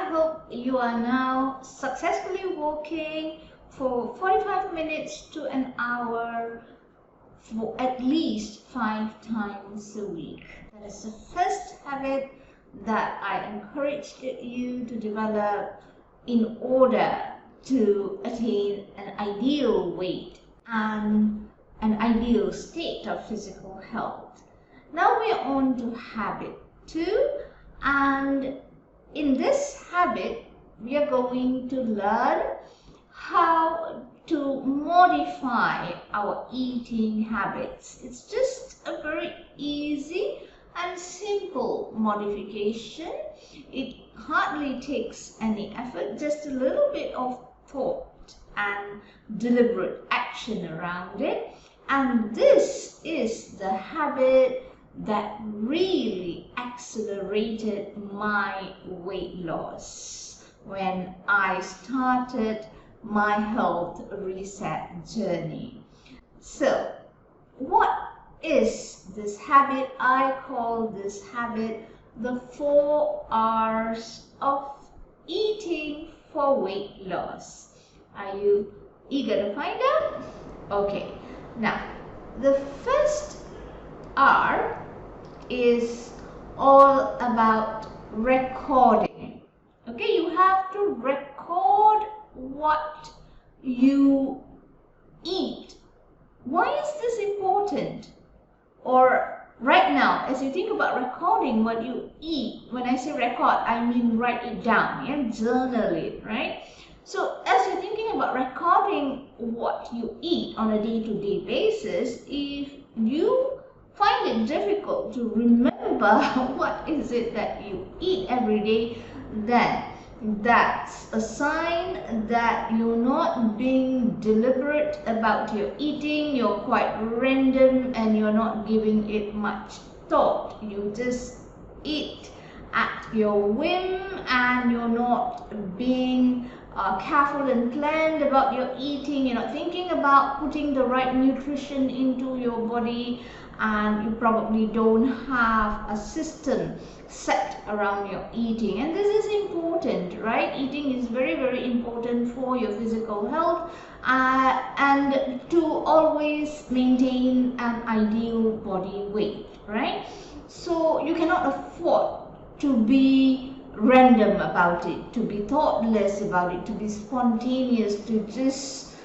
I hope you are now successfully walking for 45 minutes to an hour for at least 5 times a week. That is the first habit that I encourage you to develop in order to attain an ideal weight and an ideal state of physical health. Now we are on to habit 2, and in this habit we are going to learn how to modify our eating habits. It's just a very easy and simple modification. It hardly takes any effort, just a little bit of thought and deliberate action around it. And this is the habit that really accelerated my weight loss when I started my health reset journey. So, what is this habit? I call this habit the 4 R's of eating for weight loss. Are you eager to find out? Okay, now the first R is all about recording. Okay, you have to record what you eat. Why is this important? Or right now, as you think about recording what you eat, when I say record, I mean write it down, yeah? Journal it, right? So as you're thinking about recording what you eat on a day-to-day basis, if you find it difficult to remember what is it that you eat every day, then that's a sign that you're not being deliberate about your eating. You're quite random and you're not giving it much thought. You just eat at your whim and you're not being careful and planned about your eating. You're not thinking about putting the right nutrition into your body, and you probably don't have a system set around your eating. And this is important, right? Eating is very, very important for your physical health and to always maintain an ideal body weight, right? So you cannot afford to be random about it, to be thoughtless about it, to be spontaneous, to just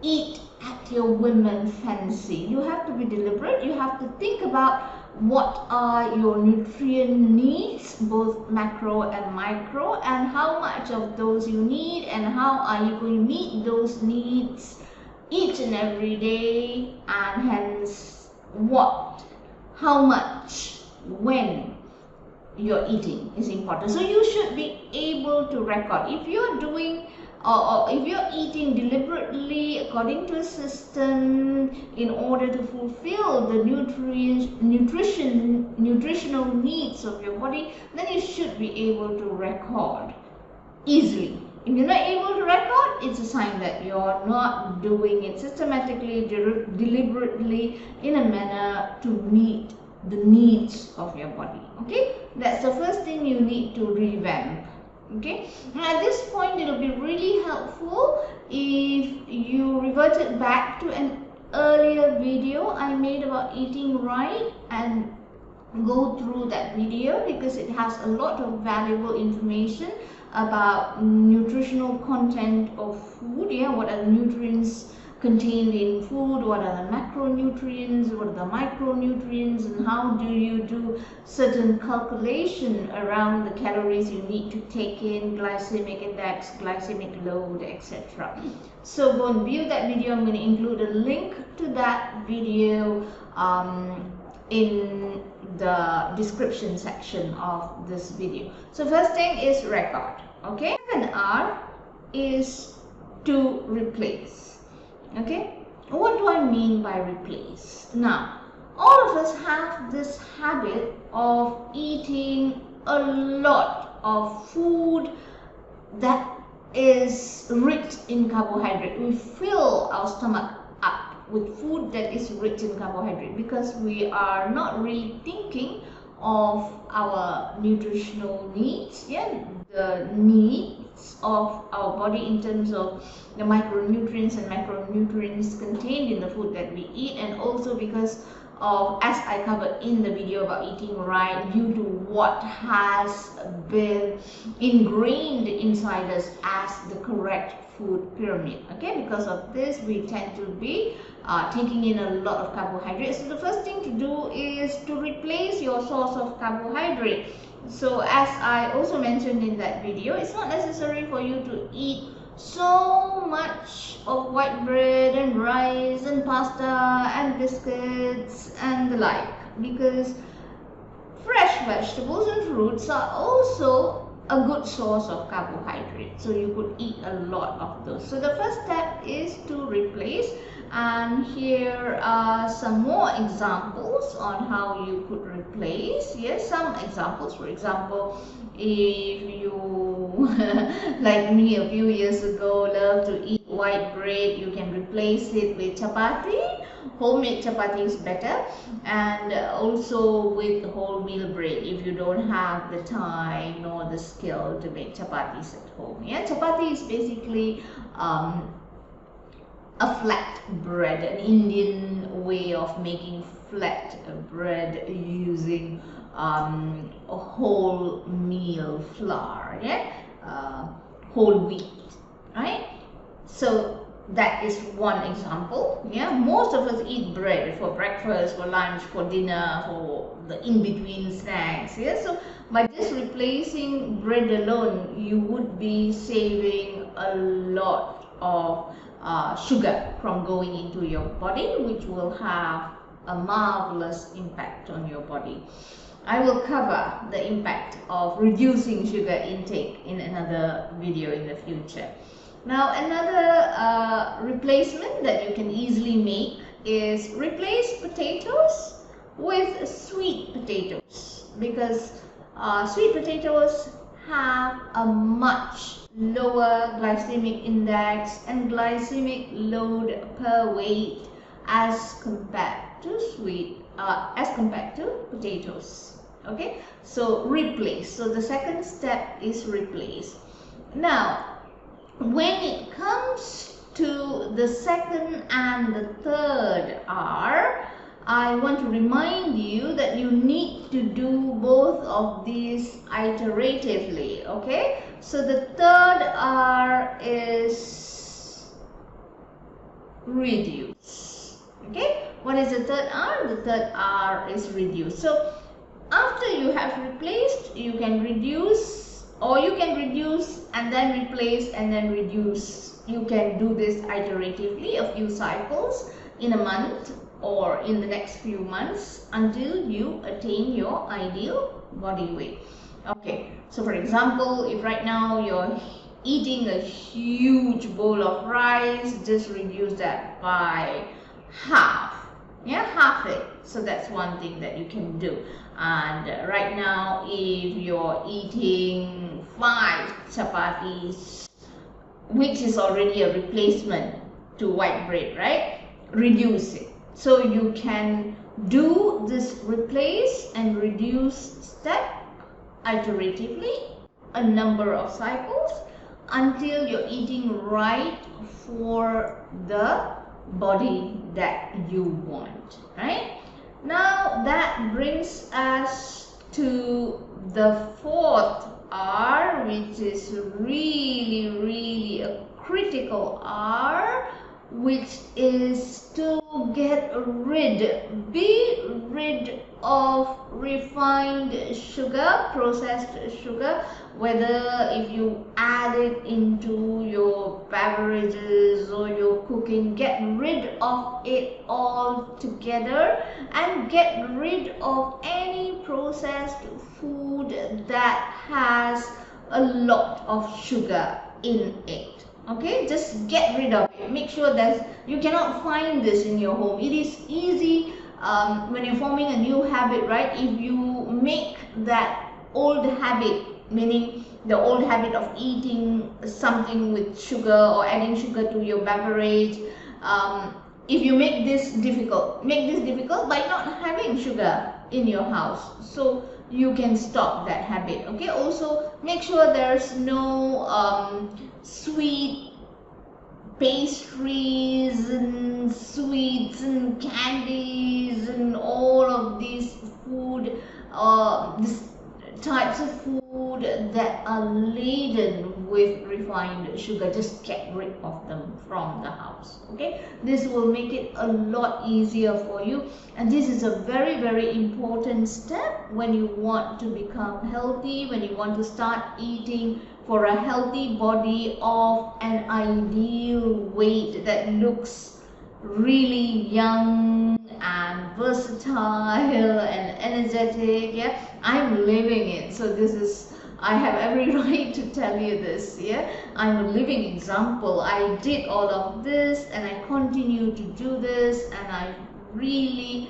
eat at your whim and fancy. You have to be deliberate. You have to think about what are your nutrient needs, both macro and micro, and how much of those you need, and how are you going to meet those needs each and every day, and hence what, how much, when you're eating is important. So you should be able to record. If you're doing or if you're eating deliberately according to a system in order to fulfill the nutritional needs of your body, then you should be able to record easily. If you're not able to record, it's a sign that you're not doing it systematically, deliberately, in a manner to meet the needs of your body. Okay, that's the first thing you need to revamp. Okay, at this point it will be really helpful if you reverted back to an earlier video I made about eating right and go through that video, because it has a lot of valuable information about nutritional content of food. Yeah, what are the nutrients contained in food, what are the macronutrients, what are the micronutrients, and how do you do certain calculation around the calories you need to take in, glycemic index, glycemic load, etc. So go and view that video. I'm going to include a link to that video in the description section of this video. So first thing is record. Okay, second R is to replace. Okay, what do I mean by replace? Now, all of us have this habit of eating a lot of food that is rich in carbohydrate. We fill our stomach up with food that is rich in carbohydrate because we are not really thinking of our nutritional needs, yeah, the needs of our body in terms of the micronutrients and macronutrients contained in the food that we eat, and also because of, as I covered in the video about eating right, due to what has been ingrained inside us as the correct food pyramid. Okay, because of this we tend to be taking in a lot of carbohydrates. So the first thing to do is to replace your source of carbohydrate. So as I also mentioned in that video, it's not necessary for you to eat so much of white bread and rice and pasta and biscuits and the like, because fresh vegetables and fruits are also a good source of carbohydrate. So you could eat a lot of those. So the first step is to replace, and here are some more examples on how you could replace. Yes, some examples. For example, if you like me a few years ago love to eat white bread, you can replace it with chapati. Homemade chapati is better, and also with wholemeal bread if you don't have the time nor the skill to make chapatis at home. Yeah, chapati is basically a flat bread, an Indian way of making flat bread using a wholemeal flour, yeah, whole wheat, right? So that is one example. Yeah, most of us eat bread for breakfast, for lunch, for dinner, for the in-between snacks. Yeah, so by just replacing bread alone, you would be saving a lot of sugar from going into your body, which will have a marvelous impact on your body. I will cover the impact of reducing sugar intake in another video in the future. Now, another replacement that you can easily make is replace potatoes with sweet potatoes, because sweet potatoes have a much lower glycemic index and glycemic load per weight as compared to potatoes. Okay, so replace. So the second step is replace. Now, when it comes to the second and the third R, I want to remind you that you need to do both of these iteratively. Okay, so the third R is reduce. Okay, what is the third R? The third R is reduce. So after you have replaced, you can reduce, or you can reduce and then replace and then reduce. You can do this iteratively, a few cycles in a month or in the next few months until you attain your ideal body weight. Okay, so for example, if right now you're eating a huge bowl of rice, just reduce that by half. Yeah, half it. So that's one thing that you can do. And right now, if you're eating 5 chapatis, which is already a replacement to white bread, right? Reduce it. So you can do this replace and reduce step iteratively, a number of cycles, until you're eating right for the body that you want, right? Now that brings us to the fourth R, which is really a critical R, which is to be rid of refined sugar, processed sugar, whether if you add it into your beverages or your cooking. Get rid of it altogether and get rid of any processed food that has a lot of sugar in it. Okay, just get rid of it. Make sure that you cannot find this in your home. It is easy when you're forming a new habit, right? If you make that old habit, meaning the old habit of eating something with sugar or adding sugar to your beverage, if you make this difficult by not having sugar in your house. So you can stop that habit. Okay, also make sure there's no sweet pastries and sweets and candies and all of these food, this types of food that are laden with refined sugar. Just get rid of them from the house. Okay, this will make it a lot easier for you, and this is a very, very important step when you want to become healthy, when you want to start eating for a healthy body of an ideal weight that looks really young and versatile and energetic. Yeah, I'm living it, so this is, I have every right to tell you this. Yeah, I'm a living example. I did all of this and I continue to do this, and I really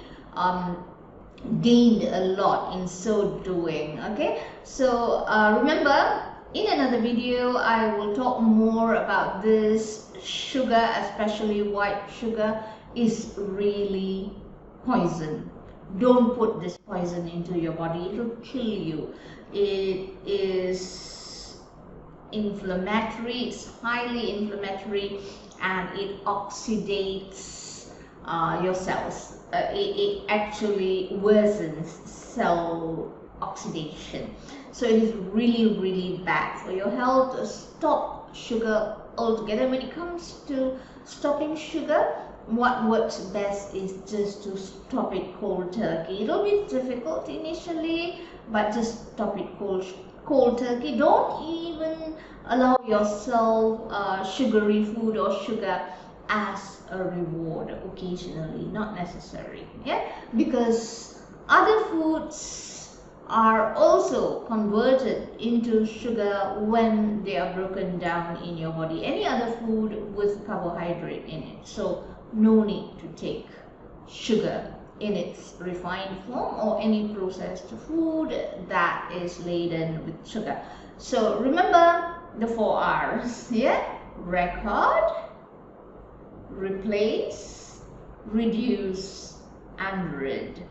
gained a lot in so doing. Okay, so remember, in another video I will talk more about this. Sugar, especially white sugar, is really poison. Don't put this poison into your body, it'll kill you. It is inflammatory, it's highly inflammatory, and it oxidates your cells. It actually worsens cell oxidation. So it is really, really bad for your health. Stop sugar altogether. When it comes to stopping sugar, what works best is just to stop it cold turkey. It'll be difficult initially, but just stop it cold turkey. Don't even allow yourself sugary food or sugar as a reward occasionally, not necessary. Yeah, because other foods are also converted into sugar when they are broken down in your body. Any other food with carbohydrate in it, so no need to take sugar in its refined form or any processed food that is laden with sugar. So remember the 4 R's. Yeah, record, replace, reduce, and rid.